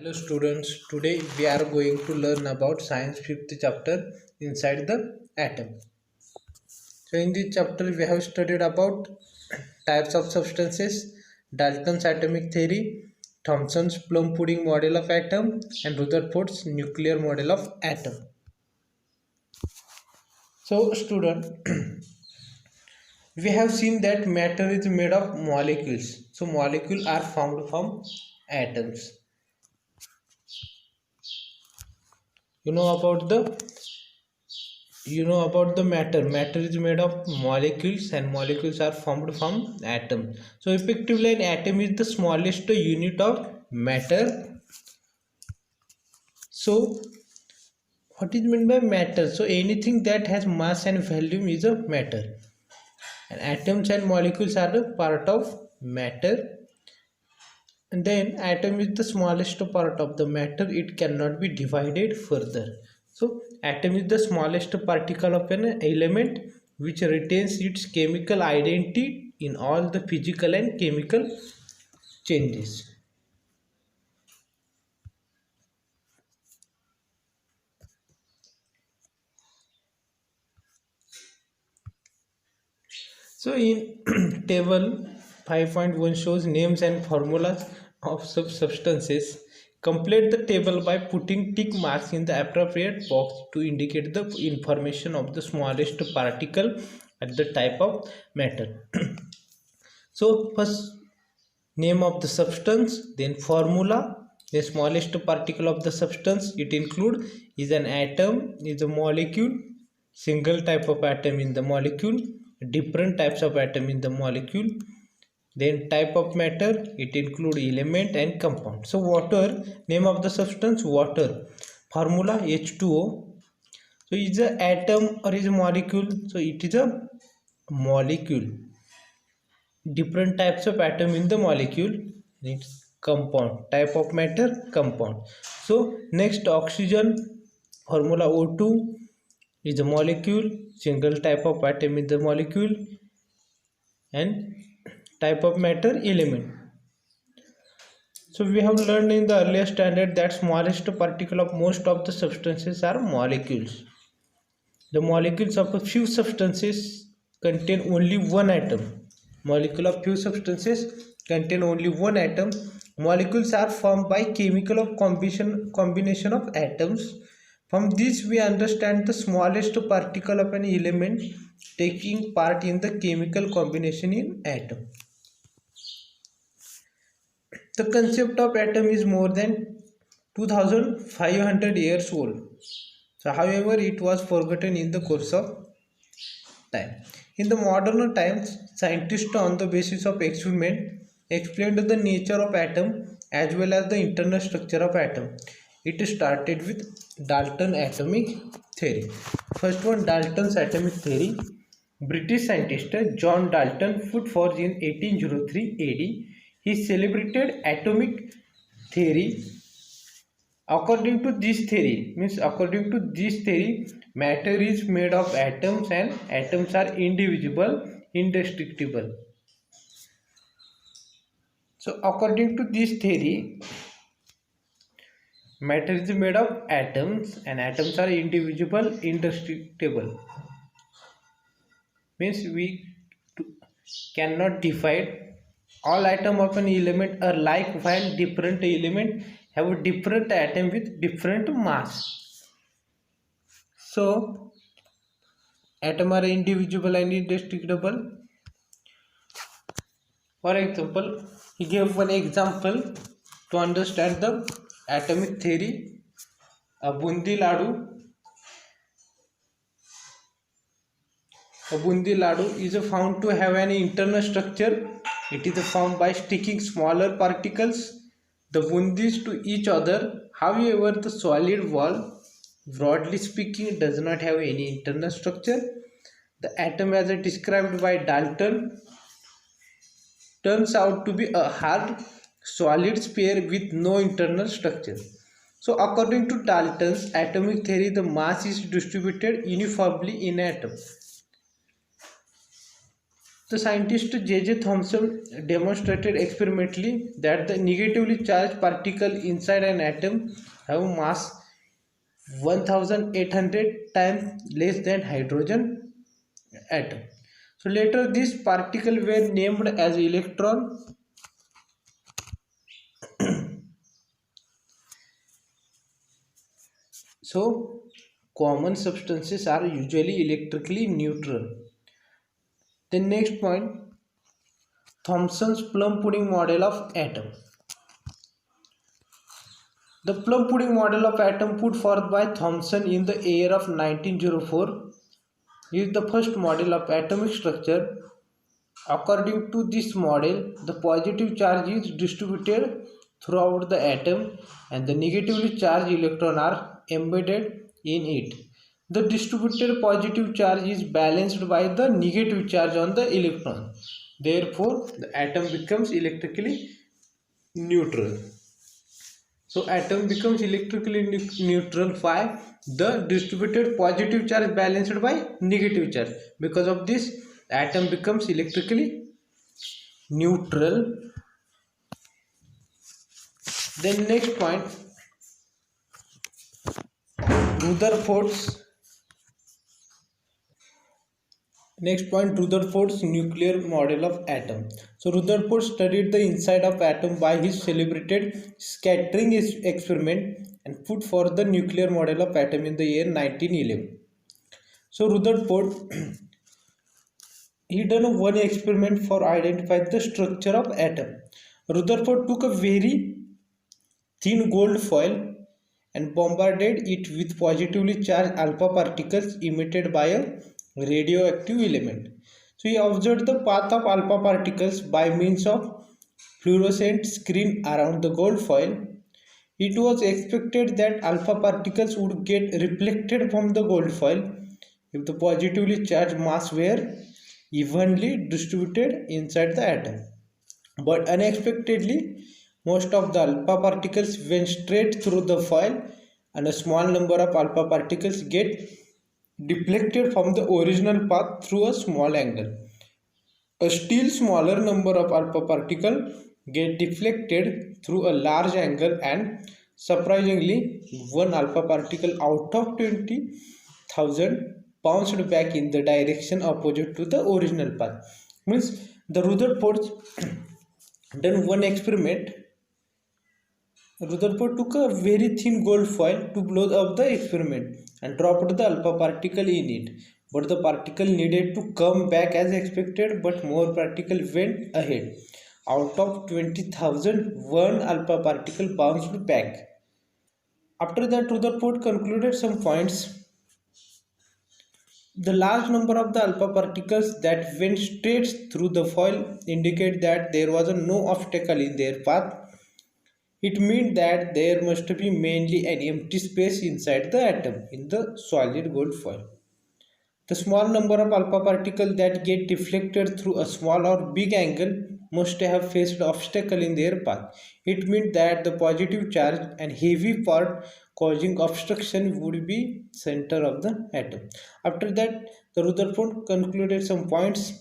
Hello students, today we are going to learn about science fifth chapter inside the atom. So in this chapter we have studied about types of substances, Dalton's atomic theory, Thomson's plum pudding model of atom and Rutherford's nuclear model of atom. So student, we have seen that matter is made of molecules. So molecules are formed from atoms. You know about the matter is made of molecules and molecules are formed from atoms. So effectively an atom is the smallest unit of matter. So what is meant by matter? So anything that has mass and volume is a matter, and atoms and molecules are a part of matter. And then atom is the smallest part of the matter, it cannot be divided further. So atom is the smallest particle of an element which retains its chemical identity in all the physical and chemical changes. So in table 5.1 shows names and formulas of substances. Complete the table by putting tick marks in the appropriate box to indicate the information of the smallest particle at the type of matter. So first name of the substance, then formula. The smallest particle of the substance it include is an atom, is a molecule, single type of atom in the molecule, different types of atom in the molecule. Then type of matter, it include element and compound. So water, name of the substance water, formula H2O. So is a atom or is a molecule? So it is a molecule. Different types of atom in the molecule, it's compound, type of matter compound. So next oxygen, formula O2 is a molecule, single type of atom in the molecule, and type of matter element. So we have learned in the earlier standard that smallest particle of most of the substances are molecules. The molecules of a few substances contain only one atom. Molecule of few substances contain only one atom. Molecules are formed by chemical of combination of atoms. From this we understand the smallest particle of an element taking part in the chemical combination in atom. The concept of atom is more than 2500 years old. So, however, it was forgotten in the course of time. In the modern times, scientists on the basis of experiment explained the nature of atom as well as the internal structure of atom. It started with Dalton atomic theory. First one, Dalton's atomic theory. British scientist John Dalton put forth in 1803 AD his celebrated atomic theory. According to this theory, matter is made of atoms and atoms are indivisible, indestructible. So according to this theory, matter is made of atoms and atoms are indivisible, indestructible. Means we cannot divide. All atoms of an element are like, while different element have a different atom with different mass. So atoms are indivisible and indestructible. For example, he gave one example to understand the atomic theory. A bundi ladu. A bundi ladu is found to have an internal structure. It is formed by sticking smaller particles, the bundis, to each other. However, the solid wall, broadly speaking, does not have any internal structure. The atom, as described by Dalton, turns out to be a hard solid sphere with no internal structure. So according to Dalton's atomic theory, the mass is distributed uniformly in atom. The scientist J.J. Thomson demonstrated experimentally that the negatively charged particle inside an atom have mass 1800 times less than hydrogen atom. So later these particles were named as electron. So common substances are usually electrically neutral. The next point, Thomson's plum pudding model of atom. The plum pudding model of atom put forth by Thomson in the year of 1904 is the first model of atomic structure. According to this model, the positive charge is distributed throughout the atom and the negatively charged electrons are embedded in it. The distributed positive charge is balanced by the negative charge on the electron. Therefore, the atom becomes electrically neutral. So atom becomes electrically neutral by the distributed positive charge balanced by negative charge. Because of this, atom becomes electrically neutral. Then next point, Rutherford's Rutherford's nuclear model of atom. So Rutherford studied the inside of atom by his celebrated scattering experiment and put forth the nuclear model of atom in the year 1911. So Rutherford he done one experiment for identifying the structure of atom. Rutherford took a very thin gold foil and bombarded it with positively charged alpha particles emitted by a radioactive element. So he observed the path of alpha particles by means of fluorescent screen around the gold foil. It was expected that alpha particles would get reflected from the gold foil if the positively charged mass were evenly distributed inside the atom. But unexpectedly, most of the alpha particles went straight through the foil and a small number of alpha particles get deflected from the original path through a small angle. A still smaller number of alpha particles get deflected through a large angle and surprisingly one alpha particle out of 20,000 bounced back in the direction opposite to the original path. Means the Rutherford done one experiment. Rutherford took a very thin gold foil to blow up the experiment and dropped the alpha particle in it. But the particle needed to come back as expected, but more particles went ahead. Out of 20,000, one alpha particle bounced back. After that, Rutherford concluded some points. The large number of the alpha particles that went straight through the foil indicate that there was no obstacle in their path. It means that there must be mainly an empty space inside the atom in the solid gold foil. The small number of alpha particles that get deflected through a small or big angle must have faced obstacle in their path. It means that the positive charge and heavy part causing obstruction would be center of the atom. After that, the Rutherford concluded some points.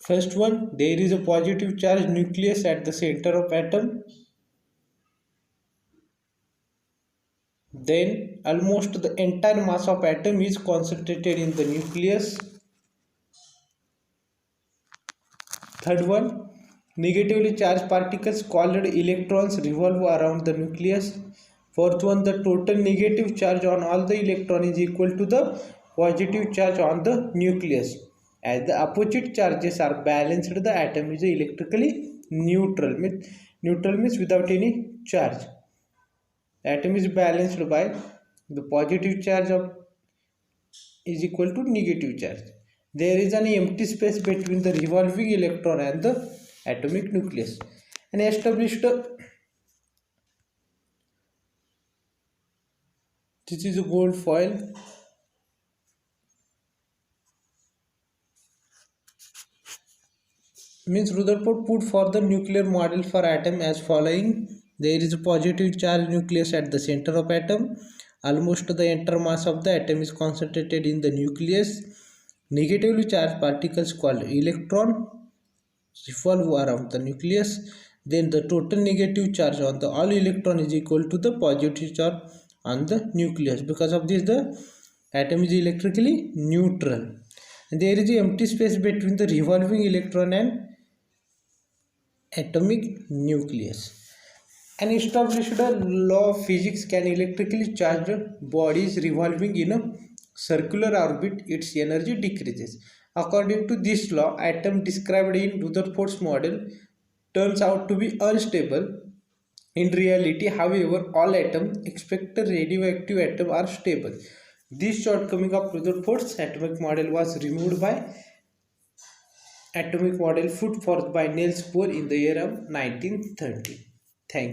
First one, there is a positive charge nucleus at the center of atom. Then almost the entire mass of atom is concentrated in the nucleus. Third one, negatively charged particles called electrons revolve around the nucleus. Fourth one, the total negative charge on all the electrons is equal to the positive charge on the nucleus. As the opposite charges are balanced, the atom is electrically neutral. Neutral means without any charge. The atom is balanced by the positive charge of is equal to negative charge. There is an empty space between the revolving electron and the atomic nucleus. And established this is a gold foil. Means Rutherford put for the nuclear model for atom as following. There is a positive charge nucleus at the center of atom. Almost the entire mass of the atom is concentrated in the nucleus. Negatively charged particles called electron revolve around the nucleus. Then the total negative charge on the all electron is equal to the positive charge on the nucleus. Because of this, the atom is electrically neutral. And there is an empty space between the revolving electron and atomic nucleus. An established law of physics: can electrically charged bodies revolving in a circular orbit, its energy decreases. According to this law, atom described in Rutherford's model turns out to be unstable. In reality, however, all atoms except the radioactive atom are stable. This shortcoming of Rutherford's atomic model was removed by atomic model put forth by Niels Bohr in the year of 1930. Thank you.